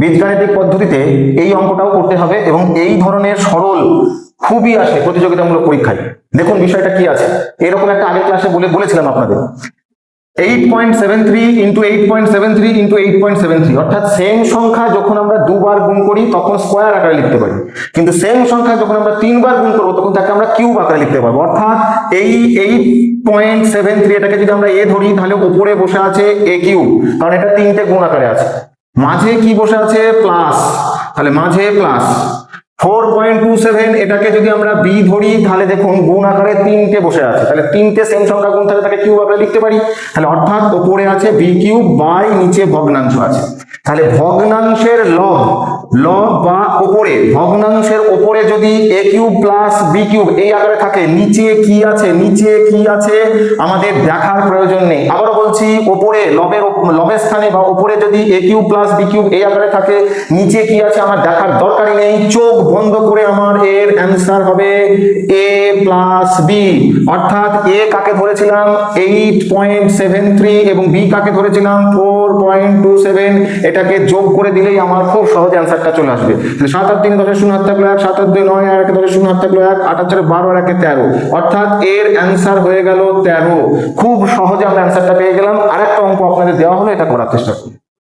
বীজগাণিতিক পদ্ধতিতে এই অঙ্কটাও করতে হবে এবং এই ধরনের সরল খুবই আসে প্রতিযোগিতামূলক পরীক্ষায়। দেখুন বিষয়টা কি আছে, এরকম একটা আগের ক্লাসে বলেছিলাম আপনাদের 8.73 ইন্টু 8.73 ইন্টু 8.73, অর্থাৎ সেম সংখ্যা যখন আমরা দুবার গুণ করি তখন স্কোয়ার আকারে লিখতে পারি, কিন্তু সেম সংখ্যা যখন আমরা তিনবার গুণ করবো তখন তাকে আমরা কিউব আকারে লিখতে পারবো। অর্থাৎ এই 8.73 এটাকে যদি আমরা এ ধরি তাহলে উপরে বসে আছে এ কিউব, কারণ এটা তিনটে গুণ আকারে আছে। মাঝে কি বসে আছে প্লাস, তাহলে মাঝে প্লাস। 4.27 এটাকে যদি আমরা বি ধরি তাহলে দেখুন গুণ আকারে তিনটে বসে আছে, তাহলে তিনটে সেম সংখ্যা গুণ থাকলে তাকে কিউব আকারে লিখতে পারি। তাহলে অর্থাৎ উপরে আছে বি কিউব বাই নিচে ভগ্নাংশ আছে। তাহলে ভগ্নাংশের লব বা উপরে, ভগ্নাংশের উপরে যদি এ কিউব প্লাস বি কিউব এই আকারে থাকে, নিচে কি আছে আমাদের দেখার প্রয়োজন নেই। আবারও বলছি, উপরে লবের স্থানে বা উপরে যদি এ কিউব প্লাস বি কিউব এই আকারে থাকে, নিচে কি আছে আমার দেখার দরকারই নেই। চোখ বন্ধ করে আমার এর অ্যান্সার হবে এ প্লাস বি। অর্থাৎ এ কাকে ধরেছিলাম 8.73 এবং বি কাকে ধরেছিলাম 4.27, এটাকে যোগ করে দিলেই আমার খুব সহজে অ্যান্সারটা চলে আসবে। 7 আর 3 10 0 হাত থাকলো 1, 7 আর 2 9 আর 1 10 0 হাত থাকলো 1, 8 আর 4 12 আর 1 13, অর্থাৎ এর অ্যান্সার হয়ে গেল 13। খুব সহজে আমরা অ্যান্সারটা পেয়ে গেলাম। আরেকটা অঙ্ক আপনাদের দেওয়া হলো, এটা করার চেষ্টা করুন।